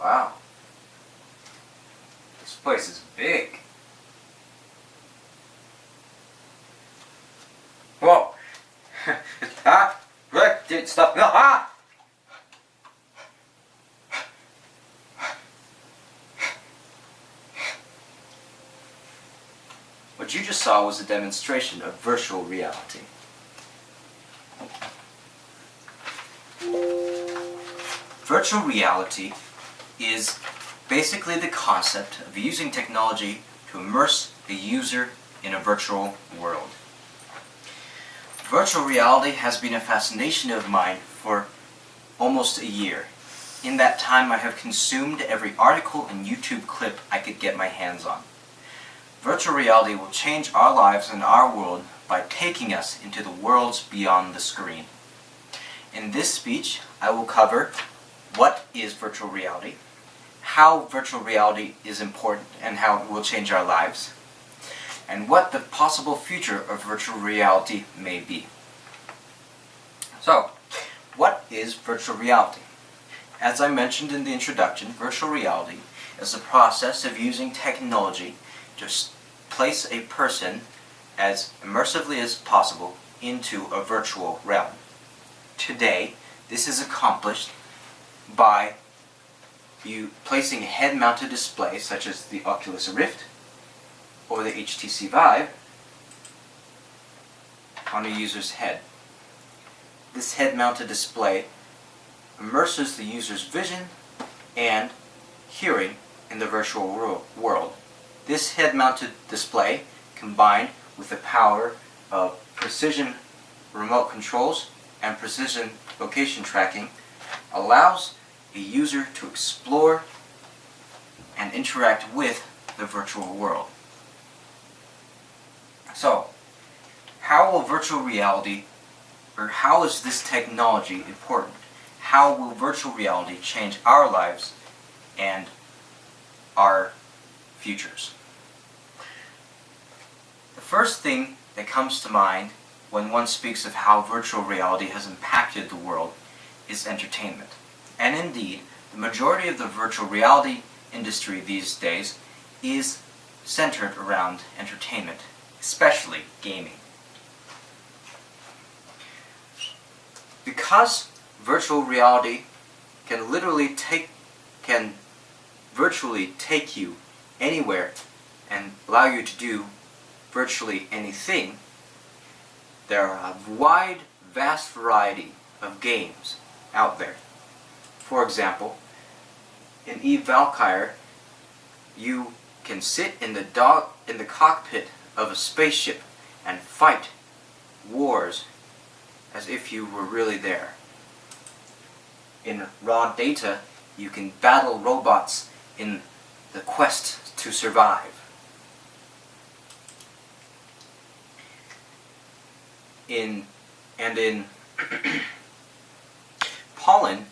Wow. This place is big. Whoa. Ah! What? Stop. No, ah! What you just saw was a demonstration of virtual reality. Virtual reality is basically the concept of using technology to immerse the user in a virtual world. Virtual reality has been a fascination of mine for almost a year. In that time, I have consumed every article and YouTube clip I could get my hands on. Virtual reality will change our lives and our world by taking us into the worlds beyond the screen. In this speech, I will cover what is virtual reality, how virtual reality is important and how it will change our lives, and what the possible future of virtual reality may be. So, what is virtual reality? As I mentioned in the introduction, virtual reality is the process of using technology to place a person as immersively as possible into a virtual realm. Today, this is accomplished by you placing a head-mounted display such as the Oculus Rift or the HTC Vive on a user's head. This head-mounted display immerses the user's vision and hearing in the virtual world. This head-mounted display, combined with the power of precision remote controls and precision location tracking, allows a user to explore and interact with the virtual world. So, how will virtual reality, or how is this technology important? How will virtual reality change our lives and our futures? The first thing that comes to mind when one speaks of how virtual reality has impacted the world is entertainment. And indeed, the majority of the virtual reality industry these days is centered around entertainment, especially gaming. Because virtual reality can virtually take you anywhere and allow you to do virtually anything, there are a vast variety of games out there. For example, in Eve Valkyrie, you can sit in the cockpit of a spaceship and fight wars as if you were really there. In Raw Data, you can battle robots in the quest to survive. In Pollen,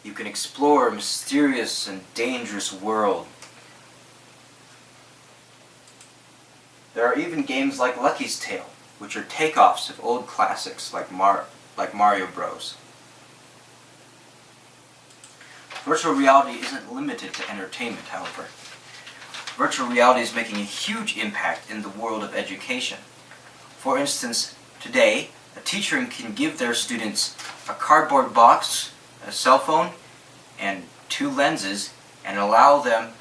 you can explore a mysterious and dangerous world. There are even games like Lucky's Tale, which are takeoffs of old classics like Mario Bros. Virtual reality isn't limited to entertainment, however. Virtual reality is making a huge impact in the world of education. For instance, today, a teacher can give their students a cardboard box, a cell phone, and 2 lenses, and allow them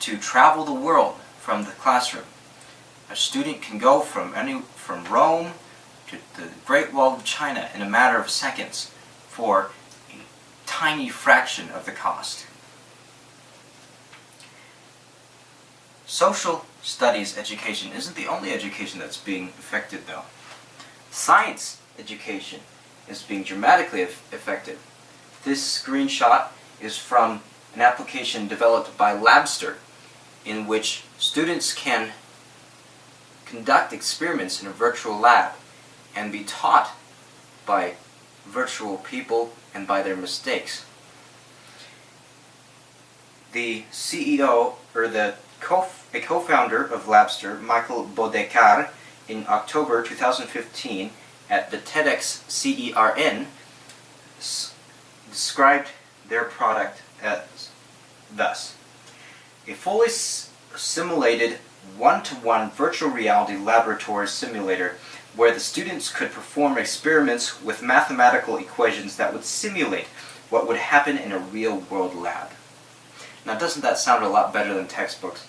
to travel the world from the classroom. A student can go from Rome to the Great Wall of China in a matter of seconds for a tiny fraction of the cost. Social studies education isn't the only education that's being affected, though. Science education is being dramatically affected. This screenshot is from an application developed by Labster, in which students can conduct experiments in a virtual lab and be taught by virtual people and by their mistakes. The CEO, or a co-founder of Labster, Michael Bodekar, in October 2015 at the TEDx CERN, described their product as thus: a fully simulated one-to-one virtual reality laboratory simulator where the students could perform experiments with mathematical equations that would simulate what would happen in a real-world lab. Now, doesn't that sound a lot better than textbooks?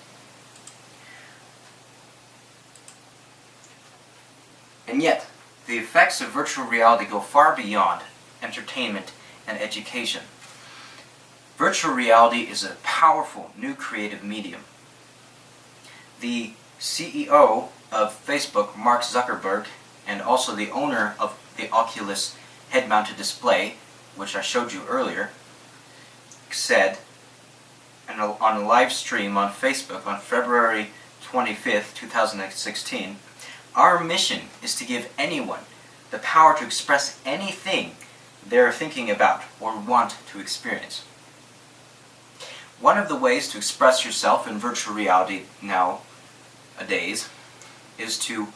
And yet, the effects of virtual reality go far beyond entertainment and education. Virtual reality is a powerful new creative medium. The CEO of Facebook, Mark Zuckerberg, and also the owner of the Oculus head-mounted display, which I showed you earlier, said on a live stream on Facebook on February 25th, 2016, "Our mission is to give anyone the power to express anything they're thinking about or want to experience." One of the ways to express yourself in virtual reality nowadays is to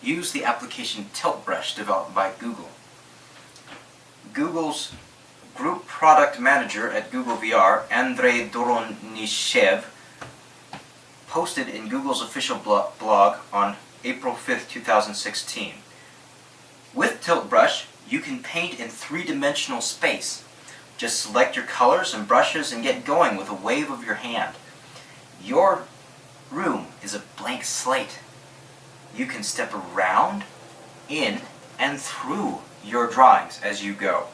use the application TiltBrush developed by Google. Google's Group Product Manager at Google VR, Andrei Doronishev, posted in Google's official blog on April 5th, 2016. With TiltBrush, you can paint in three-dimensional space. Just select your colors and brushes and get going with a wave of your hand. Your room is a blank slate. You can step around, in, and through your drawings as you go.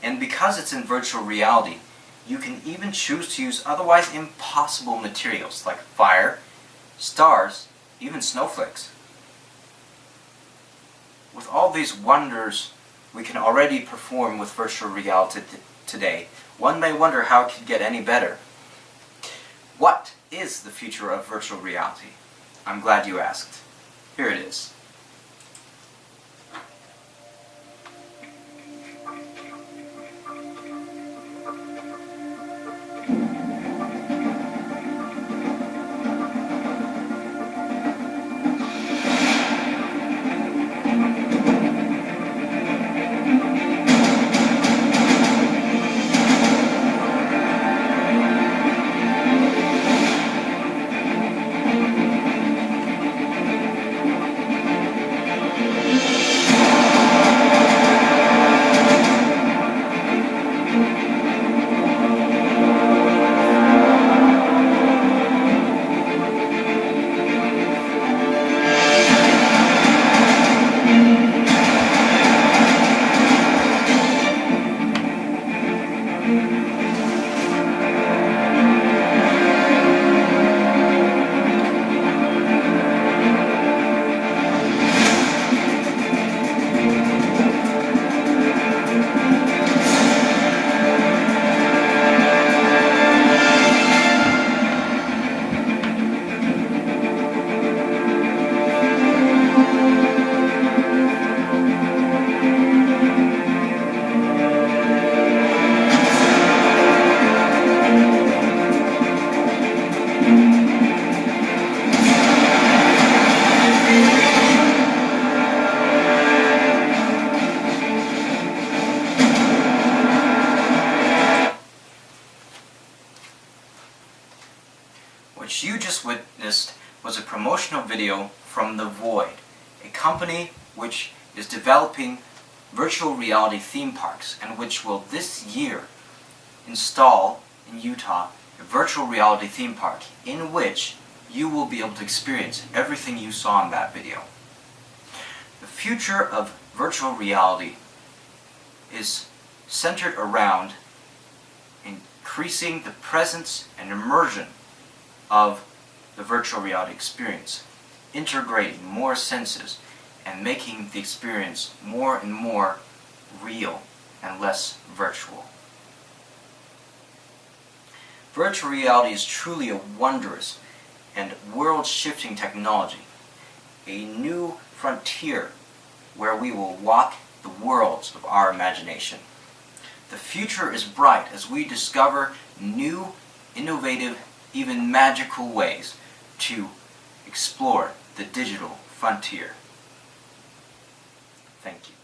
And because it's in virtual reality, you can even choose to use otherwise impossible materials like fire, stars, even snowflakes. With all these wonders we can already perform with virtual reality today, one may wonder how it could get any better. What is the future of virtual reality? I'm glad you asked. Here it is. What you just witnessed was a promotional video from The Void, a company which is developing virtual reality theme parks and which will this year install in Utah a virtual reality theme park in which you will be able to experience everything you saw in that video. The future of virtual reality is centered around increasing the presence and immersion of the virtual reality experience, integrating more senses and making the experience more and more real and less virtual. Virtual reality is truly a wondrous and world-shifting technology, a new frontier where we will walk the worlds of our imagination. The future is bright as we discover new, innovative, even magical ways to explore the digital frontier. Thank you.